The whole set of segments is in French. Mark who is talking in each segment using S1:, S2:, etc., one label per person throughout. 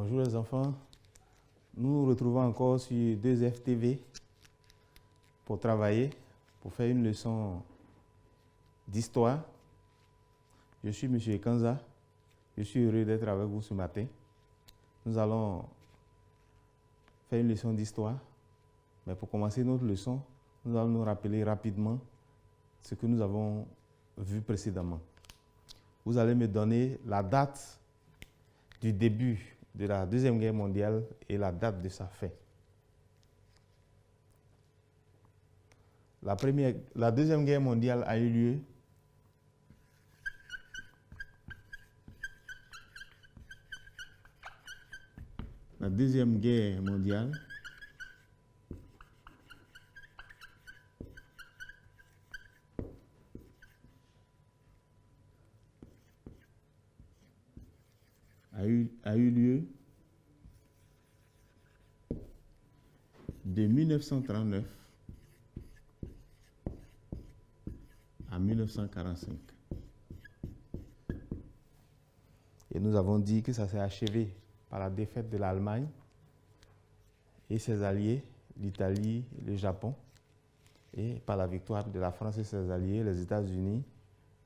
S1: Bonjour les enfants, nous nous retrouvons encore sur 2FTV pour travailler, pour faire une leçon d'histoire. Je suis M. Ekanza, je suis heureux d'être avec vous ce matin. Nous allons faire une leçon d'histoire, mais pour commencer notre leçon, nous allons nous rappeler rapidement ce que nous avons vu précédemment. Vous allez me donner la date du début de la Deuxième Guerre mondiale et la date de sa fin. La Deuxième Guerre mondiale a eu lieu la Deuxième Guerre mondiale a eu lieu de 1939 à 1945. Et nous avons dit que ça s'est achevé par la défaite de l'Allemagne et ses alliés, l'Italie, le Japon, et par la victoire de la France et ses alliés, les États-Unis,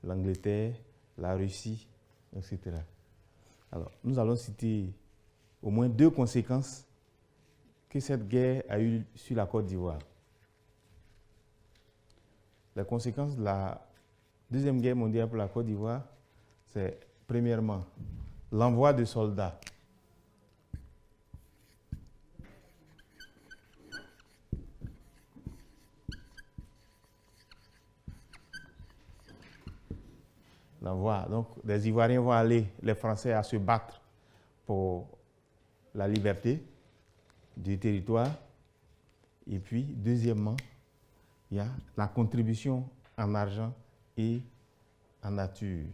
S1: l'Angleterre, la Russie, etc. Alors, nous allons citer au moins deux conséquences que cette guerre a eues sur la Côte d'Ivoire. Les conséquences de la Deuxième Guerre mondiale pour la Côte d'Ivoire, c'est premièrement l'envoi de soldats donc les Ivoiriens vont aller, les Français, à se battre pour la liberté du territoire. Et puis, deuxièmement, il y a la contribution en argent et en nature.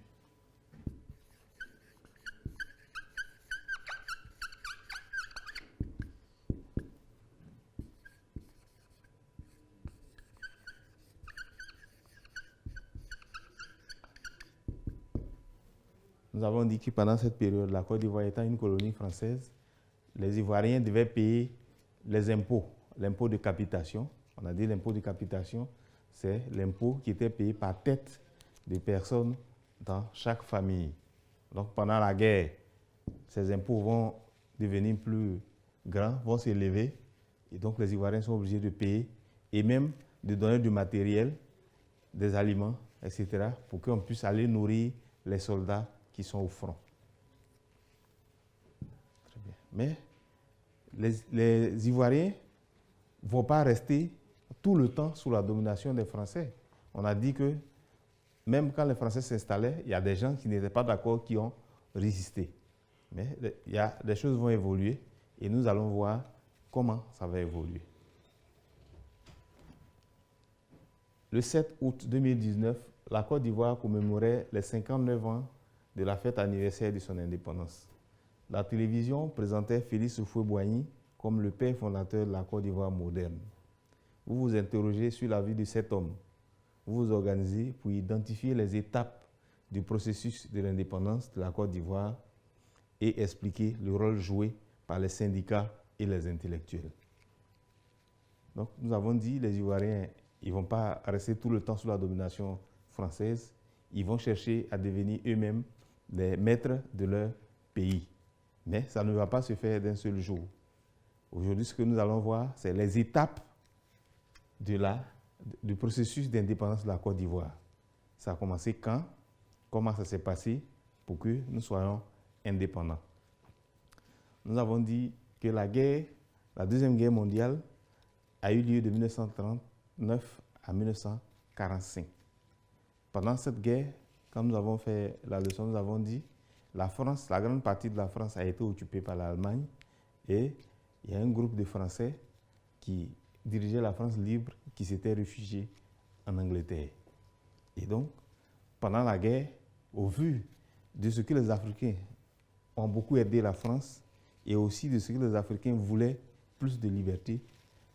S1: Nous avons dit que pendant cette période, la Côte d'Ivoire étant une colonie française, les Ivoiriens devaient payer les impôts, l'impôt de capitation. On a dit l'impôt de capitation, c'est l'impôt qui était payé par tête de personnes dans chaque famille. Donc pendant la guerre, ces impôts vont devenir plus grands, vont s'élever, et donc les Ivoiriens sont obligés de payer et même de donner du matériel, des aliments, etc., pour qu'on puisse aller nourrir les soldats qui sont au front. Très bien. Mais les Ivoiriens ne vont pas rester tout le temps sous la domination des Français. On a dit que même quand les Français s'installaient, il y a des gens qui n'étaient pas d'accord, qui ont résisté. Mais les choses vont évoluer et nous allons voir comment ça va évoluer. Le 7 août 2019, la Côte d'Ivoire commémorait les 59 ans de la fête anniversaire de son indépendance. La télévision présentait Félix Houphouët-Boigny comme le père fondateur de la Côte d'Ivoire moderne. Vous vous interrogez sur la vie de cet homme. Vous vous organisez pour identifier les étapes du processus de l'indépendance de la Côte d'Ivoire et expliquer le rôle joué par les syndicats et les intellectuels. Donc, nous avons dit que les Ivoiriens, ils ne vont pas rester tout le temps sous la domination française. Ils vont chercher à devenir eux-mêmes les maîtres de leur pays. Mais ça ne va pas se faire d'un seul jour. Aujourd'hui, ce que nous allons voir, c'est les étapes du processus d'indépendance de la Côte d'Ivoire. Ça a commencé quand? Comment ça s'est passé pour que nous soyons indépendants? Nous avons dit que la Deuxième Guerre mondiale, a eu lieu de 1939 à 1945. Pendant cette guerre, quand nous avons fait la leçon, nous avons dit que la grande partie de la France a été occupée par l'Allemagne et il y a un groupe de Français qui dirigeait la France libre qui s'était réfugié en Angleterre. Et donc, pendant la guerre, au vu de ce que les Africains ont beaucoup aidé la France et aussi de ce que les Africains voulaient plus de liberté,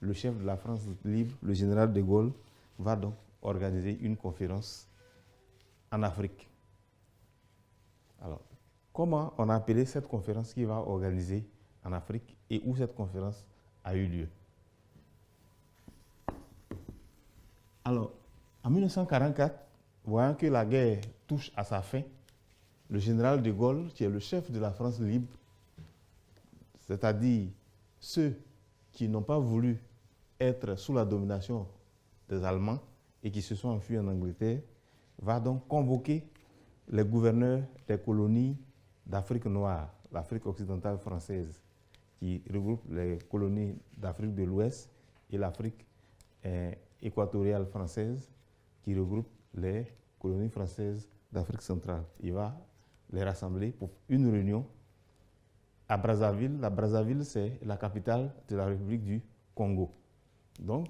S1: le chef de la France libre, le général de Gaulle, va donc organiser une conférence en Afrique. Alors, comment on a appelé cette conférence qui va organiser en Afrique et où cette conférence a eu lieu. Alors, en 1944, voyant que la guerre touche à sa fin, le général de Gaulle, qui est le chef de la France libre, c'est-à-dire ceux qui n'ont pas voulu être sous la domination des Allemands et qui se sont enfuis en Angleterre, va donc convoquer les gouverneurs des colonies d'Afrique noire, l'Afrique occidentale française, qui regroupe les colonies d'Afrique de l'Ouest et l'Afrique équatoriale française, qui regroupe les colonies françaises d'Afrique centrale. Il va les rassembler pour une réunion à Brazzaville. La Brazzaville, c'est la capitale de la République du Congo. Donc,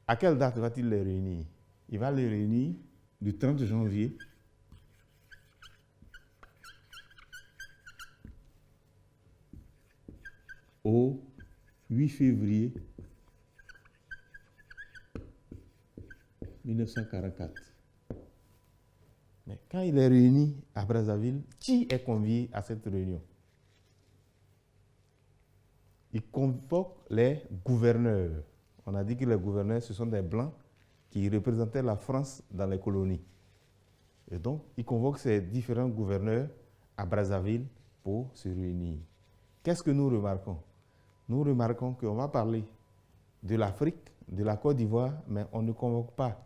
S1: à quelle date va-t-il les réunir? Il va les réunir du 30 janvier au 8 février 1944. Mais quand il est réuni à Brazzaville, qui est convié à cette réunion? Il convoque les gouverneurs. On a dit que les gouverneurs, ce sont des Blancs qui représentaient la France dans les colonies. Et donc, il convoque ces différents gouverneurs à Brazzaville pour se réunir. Qu'est-ce que nous remarquons? Nous remarquons qu'on va parler de l'Afrique, de la Côte d'Ivoire, mais on ne convoque pas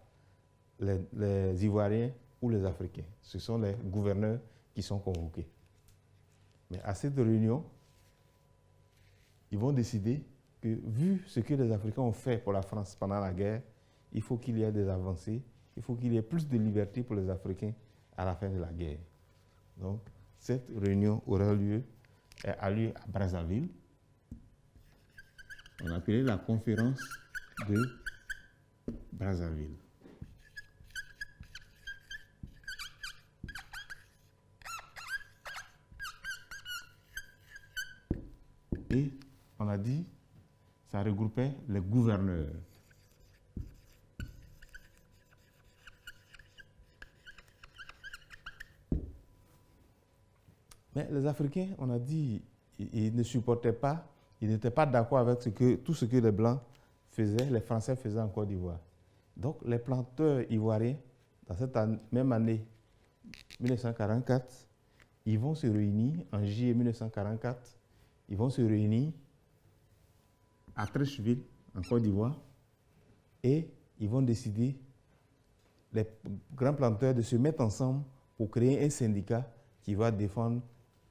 S1: les Ivoiriens ou les Africains. Ce sont les gouverneurs qui sont convoqués. Mais à cette réunion, ils vont décider que, vu ce que les Africains ont fait pour la France pendant la guerre, il faut qu'il y ait des avancées, il faut qu'il y ait plus de liberté pour les Africains à la fin de la guerre. Donc, cette réunion aura lieu, a lieu à Brazzaville. On a appelé la conférence de Brazzaville. Et on a dit, ça regroupait les gouverneurs. Mais les Africains, on a dit, ils ne supportaient pas, ils n'étaient pas d'accord avec tout ce que les Blancs faisaient, les Français faisaient en Côte d'Ivoire. Donc les planteurs ivoiriens, dans cette même année 1944, ils vont se réunir en juillet 1944, ils vont se réunir à Treichville, en Côte d'Ivoire, et ils vont décider, les grands planteurs, de se mettre ensemble pour créer un syndicat qui va défendre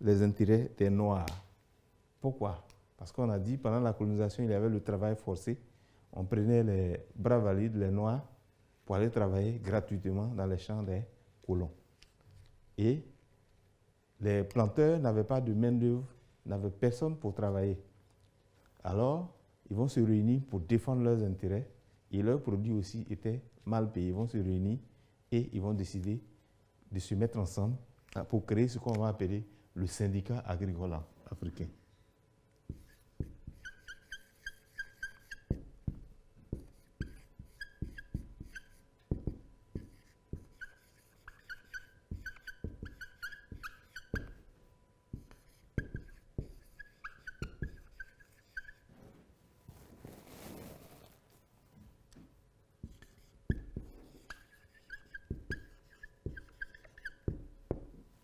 S1: les intérêts des Noirs. Pourquoi? Parce qu'on a dit, pendant la colonisation, il y avait le travail forcé. On prenait les bras valides, les Noirs, pour aller travailler gratuitement dans les champs des colons. Et les planteurs n'avaient pas de main-d'œuvre, n'avaient personne pour travailler. Alors, ils vont se réunir pour défendre leurs intérêts et leurs produits aussi étaient mal payés. Ils vont se réunir et ils vont décider de se mettre ensemble pour créer ce qu'on va appeler le syndicat agricole africain.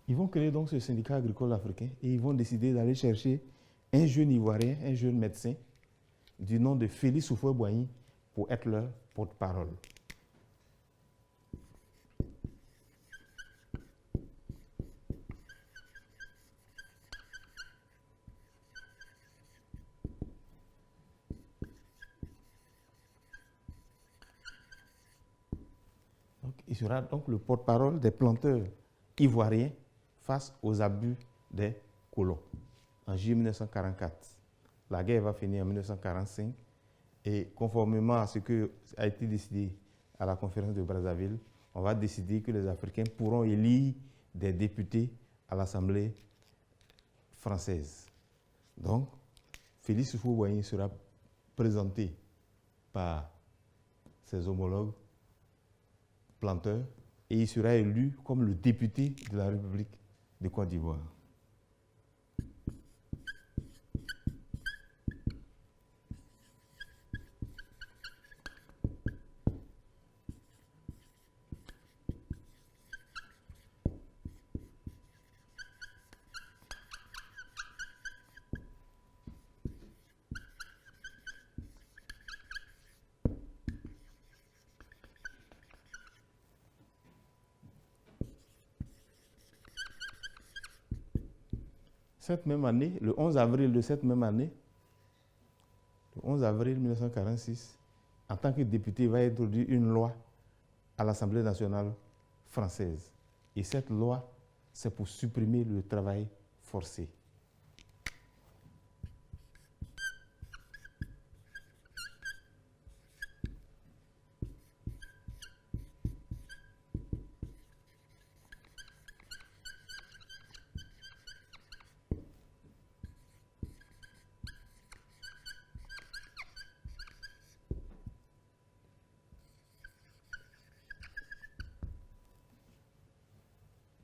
S1: Ils vont créer donc ce syndicat agricole africain et ils vont décider d'aller chercher un jeune Ivoirien, un jeune médecin du nom de Félix Houphouët-Boigny pour être leur porte-parole. Il sera donc le porte-parole des planteurs ivoiriens face aux abus des colons. En juillet 1944, la guerre va finir en 1945 et conformément à ce qui a été décidé à la conférence de Brazzaville, on va décider que les Africains pourront élire des députés à l'Assemblée française. Donc, Félix Houphouët-Boigny sera présenté par ses homologues planteurs et il sera élu comme le député de la République de Côte d'Ivoire. Cette même année, le 11 avril de cette même année, le 11 avril 1946, en tant que député, il va introduire une loi à l'Assemblée nationale française. Et cette loi, c'est pour supprimer le travail forcé.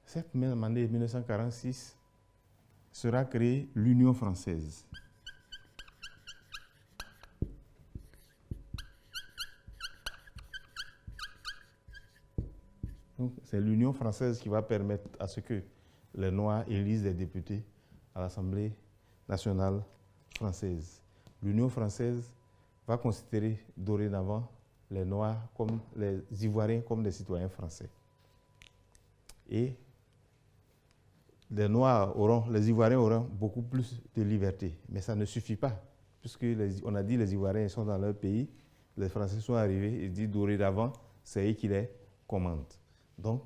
S1: Cette même année 1946 sera créée l'Union française. C'est l'Union française qui va permettre à ce que les Noirs élisent des députés à l'Assemblée nationale française. L'Union française va considérer dorénavant les Noirs comme les Ivoiriens comme des citoyens français. Et les Ivoiriens auront beaucoup plus de liberté. Mais ça ne suffit pas, puisque on a dit les Ivoiriens sont dans leur pays, les Français sont arrivés et disent dorénavant, c'est eux qui les commandent. Donc,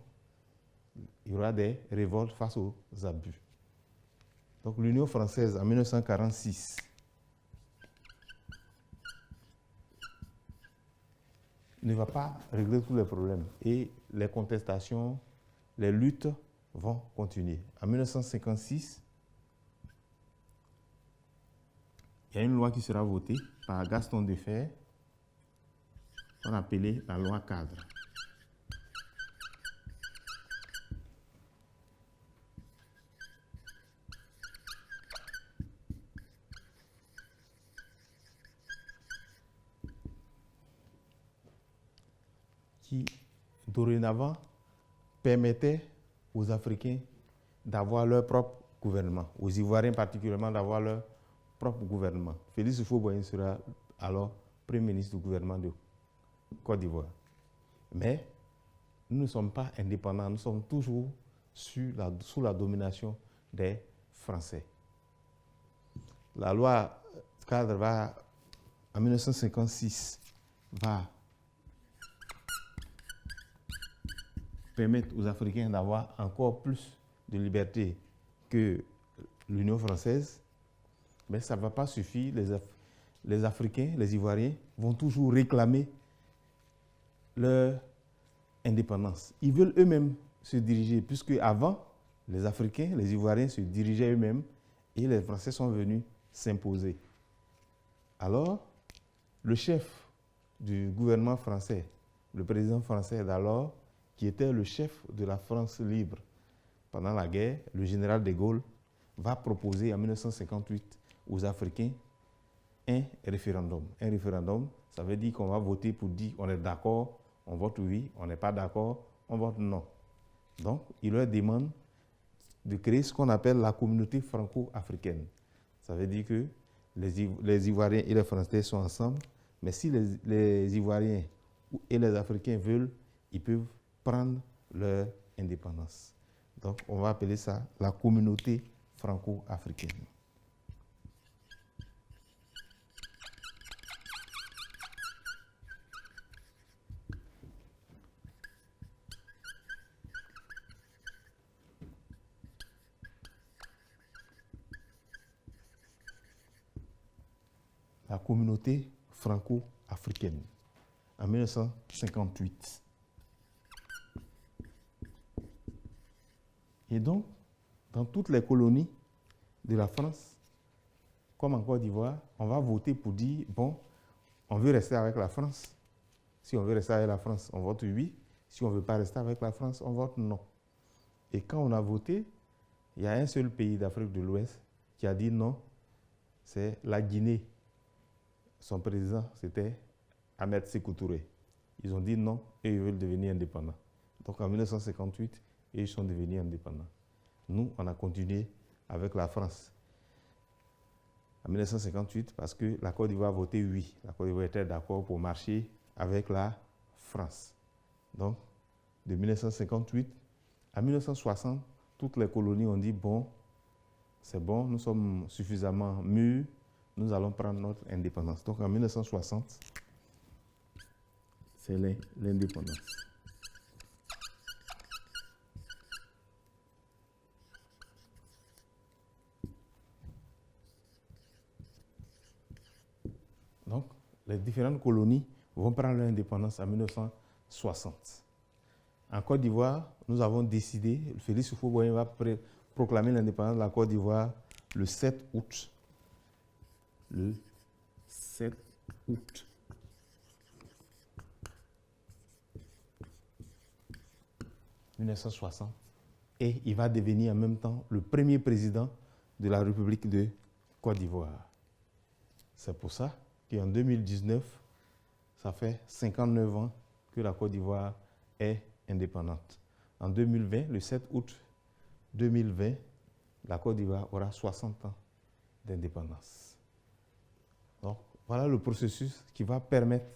S1: il y aura des révoltes face aux abus. Donc, l'Union française, en 1946, ne va pas régler tous les problèmes. Et les contestations, les luttes vont continuer. En 1956, il y a une loi qui sera votée par Gaston Defferre, qu'on appelait la loi cadre. Qui, dorénavant, permettait aux Africains d'avoir leur propre gouvernement, aux Ivoiriens particulièrement d'avoir leur propre gouvernement. Félix Houphouët-Boigny sera alors Premier ministre du gouvernement de Côte d'Ivoire. Mais nous ne sommes pas indépendants, nous sommes toujours sous la domination des Français. La loi cadre en 1956 va permettre aux Africains d'avoir encore plus de liberté que l'Union française, mais ça ne va pas suffire. Les Africains, les Ivoiriens vont toujours réclamer leur indépendance. Ils veulent eux-mêmes se diriger, puisque avant, les Africains, les Ivoiriens se dirigeaient eux-mêmes et les Français sont venus s'imposer. Alors, le chef du gouvernement français, le président français d'alors, qui était le chef de la France libre pendant la guerre, le général de Gaulle, va proposer en 1958 aux Africains un référendum. Un référendum, ça veut dire qu'on va voter pour dire on est d'accord, on vote oui, on n'est pas d'accord, on vote non. Donc, il leur demande de créer ce qu'on appelle la communauté franco-africaine. Ça veut dire que les Ivoiriens et les Français sont ensemble, mais si les Ivoiriens et les Africains veulent, ils peuvent prendre leur indépendance. Donc, on va appeler ça la communauté franco-africaine. La communauté franco-africaine en 1958. Et donc, dans toutes les colonies de la France, comme en Côte d'Ivoire, on va voter pour dire, bon, on veut rester avec la France. Si on veut rester avec la France, on vote oui. Si on ne veut pas rester avec la France, on vote non. Et quand on a voté, il y a un seul pays d'Afrique de l'Ouest qui a dit non, c'est la Guinée. Son président, c'était Ahmed Sékou Touré. Ils ont dit non et ils veulent devenir indépendants. Donc en 1958, ils sont devenus indépendants. Nous, on a continué avec la France. En 1958, parce que la Côte d'Ivoire a voté oui. La Côte d'Ivoire était d'accord pour marcher avec la France. Donc, de 1958 à 1960, toutes les colonies ont dit bon, c'est bon, nous sommes suffisamment mûrs, nous allons prendre notre indépendance. Donc en 1960, c'est l'indépendance. Donc, les différentes colonies vont prendre leur indépendance en 1960. En Côte d'Ivoire, nous avons décidé, Félix Houphouët-Boigny va proclamer l'indépendance de la Côte d'Ivoire le 7 août. Le 7 août 1960. Et il va devenir en même temps le premier président de la République de Côte d'Ivoire. C'est pour ça qu'en 2019, ça fait 59 ans que la Côte d'Ivoire est indépendante. En 2020, le 7 août 2020, la Côte d'Ivoire aura 60 ans d'indépendance. Donc, voilà le processus qui va permettre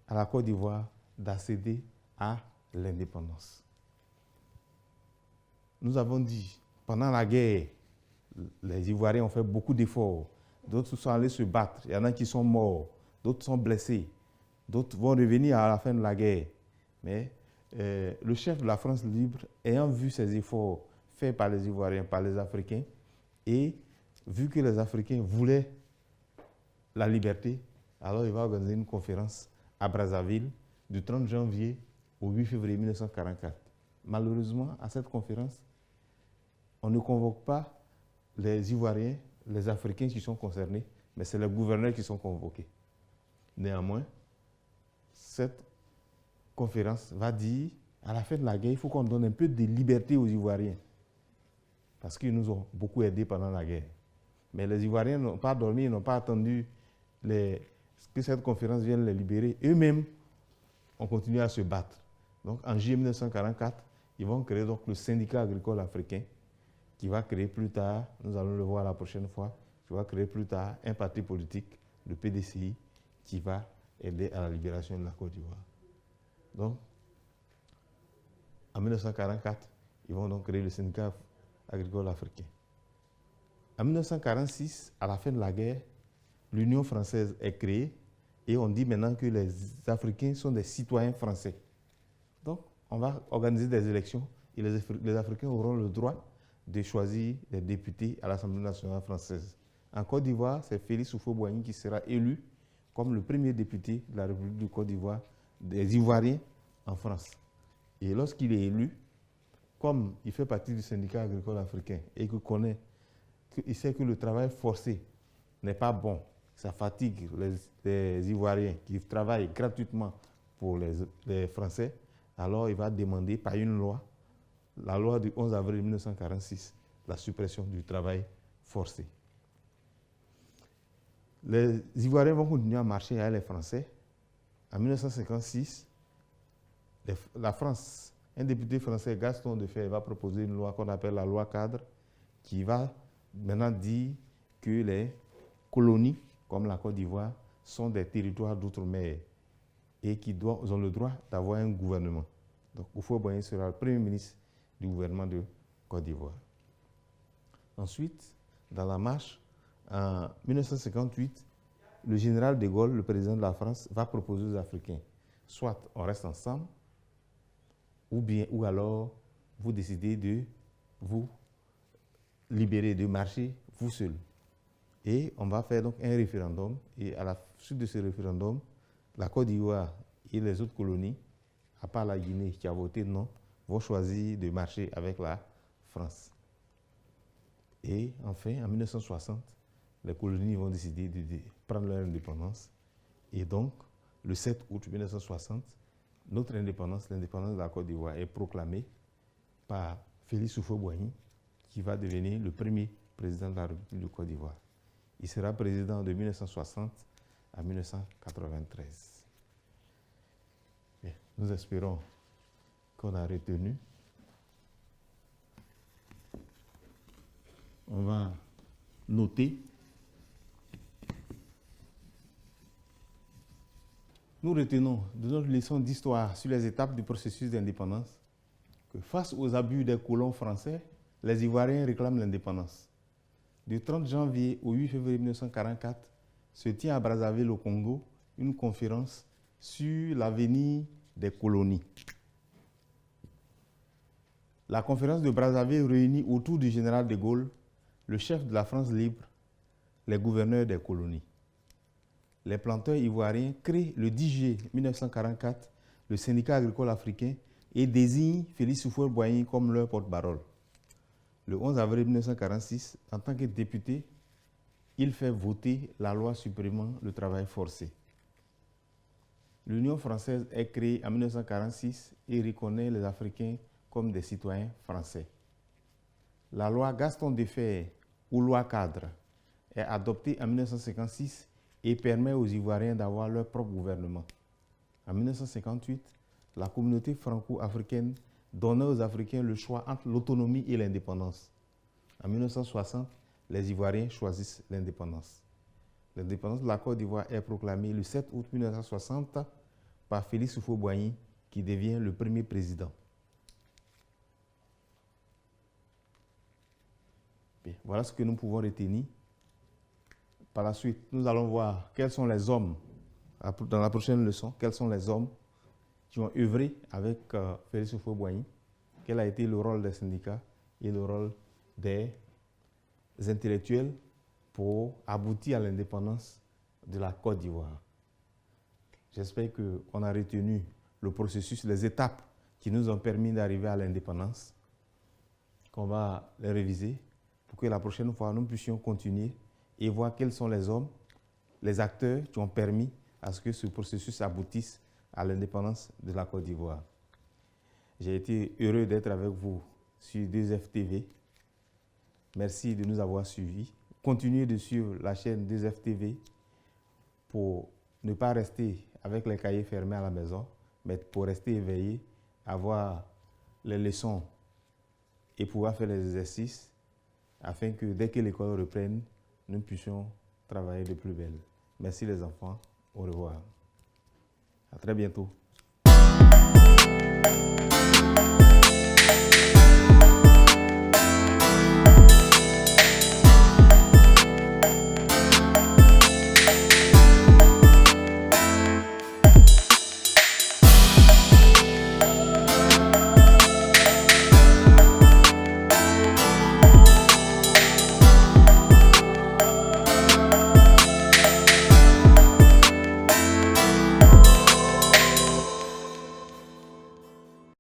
S1: à la Côte d'Ivoire d'accéder à l'indépendance. Nous avons dit, pendant la guerre, les Ivoiriens ont fait beaucoup d'efforts. D'autres sont allés se battre. Il y en a qui sont morts. D'autres sont blessés. D'autres vont revenir à la fin de la guerre. Mais le chef de la France libre, ayant vu ces efforts faits par les Ivoiriens, par les Africains, et vu que les Africains voulaient la liberté, alors il va organiser une conférence à Brazzaville du 30 janvier au 8 février 1944. Malheureusement, à cette conférence, on ne convoque pas les Ivoiriens, les Africains qui sont concernés, mais c'est les gouverneurs qui sont convoqués. Néanmoins, cette conférence va dire, à la fin de la guerre, il faut qu'on donne un peu de liberté aux Ivoiriens, parce qu'ils nous ont beaucoup aidés pendant la guerre. Mais les Ivoiriens n'ont pas dormi, ils n'ont pas attendu que cette conférence vienne les libérer. Eux-mêmes ont continué à se battre. Donc en juillet 1944, ils vont créer donc le syndicat agricole africain, qui va créer plus tard, nous allons le voir la prochaine fois, qui va créer plus tard un parti politique, le PDCI, qui va aider à la libération de la Côte d'Ivoire. Donc, en 1944, ils vont donc créer le syndicat agricole africain. En 1946, à la fin de la guerre, l'Union française est créée et on dit maintenant que les Africains sont des citoyens français. Donc, on va organiser des élections et les Africains auront le droit de choisir des députés à l'Assemblée nationale française. En Côte d'Ivoire, c'est Félix Houphouët-Boigny qui sera élu comme le premier député de la République de Côte d'Ivoire des Ivoiriens en France. Et lorsqu'il est élu, comme il fait partie du syndicat agricole africain et qu'il sait que le travail forcé n'est pas bon, ça fatigue les Ivoiriens qui travaillent gratuitement pour les Français, alors il va demander par une loi, la loi du 11 avril 1946, la suppression du travail forcé. Les Ivoiriens vont continuer à marcher avec les Français. En 1956, la France, un député français, Gaston Defferre, va proposer une loi qu'on appelle la loi cadre, qui va maintenant dire que les colonies, comme la Côte d'Ivoire, sont des territoires d'outre-mer et qui ont le droit d'avoir un gouvernement. Donc, Houphouët-Boigny sera le premier ministre du gouvernement de Côte d'Ivoire. Ensuite, dans la marche, en 1958, le général de Gaulle, le président de la France, va proposer aux Africains, soit on reste ensemble, ou alors vous décidez de vous libérer, de marcher vous seul. Et on va faire donc un référendum, et à la suite de ce référendum, la Côte d'Ivoire et les autres colonies, à part la Guinée qui a voté non, vont choisir de marcher avec la France. Et enfin, en 1960, les colonies vont décider de prendre leur indépendance. Et donc, le 7 août 1960, l'indépendance de la Côte d'Ivoire est proclamée par Félix Houphouët-Boigny, qui va devenir le premier président de la République de Côte d'Ivoire. Il sera président de 1960 à 1993. Bien, nous espérons qu'on a retenu. On va noter. Nous retenons de notre leçon d'histoire sur les étapes du processus d'indépendance que face aux abus des colons français, les Ivoiriens réclament l'indépendance. Du 30 janvier au 8 février 1944, se tient à Brazzaville au Congo une conférence sur l'avenir des colonies. La conférence de Brazzaville réunit autour du général de Gaulle le chef de la France libre, les gouverneurs des colonies. Les planteurs ivoiriens créent le 10 juillet 1944 le syndicat agricole africain et désignent Félix Houphouët-Boigny comme leur porte-parole. Le 11 avril 1946, en tant que député, il fait voter la loi supprimant le travail forcé. L'Union française est créée en 1946 et reconnaît les Africains comme des citoyens français. La loi Gaston Defferre, ou loi cadre, est adoptée en 1956 et permet aux Ivoiriens d'avoir leur propre gouvernement. En 1958, la communauté franco-africaine donnait aux Africains le choix entre l'autonomie et l'indépendance. En 1960, les Ivoiriens choisissent l'indépendance. L'indépendance de la Côte d'Ivoire est proclamée le 7 août 1960 par Félix Houphouët-Boigny, qui devient le premier président. Bien, voilà ce que nous pouvons retenir. Par la suite, nous allons voir quels sont les hommes, dans la prochaine leçon, quels sont les hommes qui ont œuvré avec Félix Houphouët-Boigny, quel a été le rôle des syndicats et le rôle des intellectuels pour aboutir à l'indépendance de la Côte d'Ivoire. J'espère qu'on a retenu le processus, les étapes qui nous ont permis d'arriver à l'indépendance, qu'on va les réviser pour que la prochaine fois, nous puissions continuer et voir quels sont les hommes, les acteurs qui ont permis à ce que ce processus aboutisse à l'indépendance de la Côte d'Ivoire. J'ai été heureux d'être avec vous sur 2FTV. Merci de nous avoir suivis. Continuez de suivre la chaîne 2FTV pour ne pas rester avec les cahiers fermés à la maison, mais pour rester éveillé, avoir les leçons et pouvoir faire les exercices afin que dès que l'école reprenne, nous puissions travailler de plus belle. Merci les enfants. Au revoir. À très bientôt.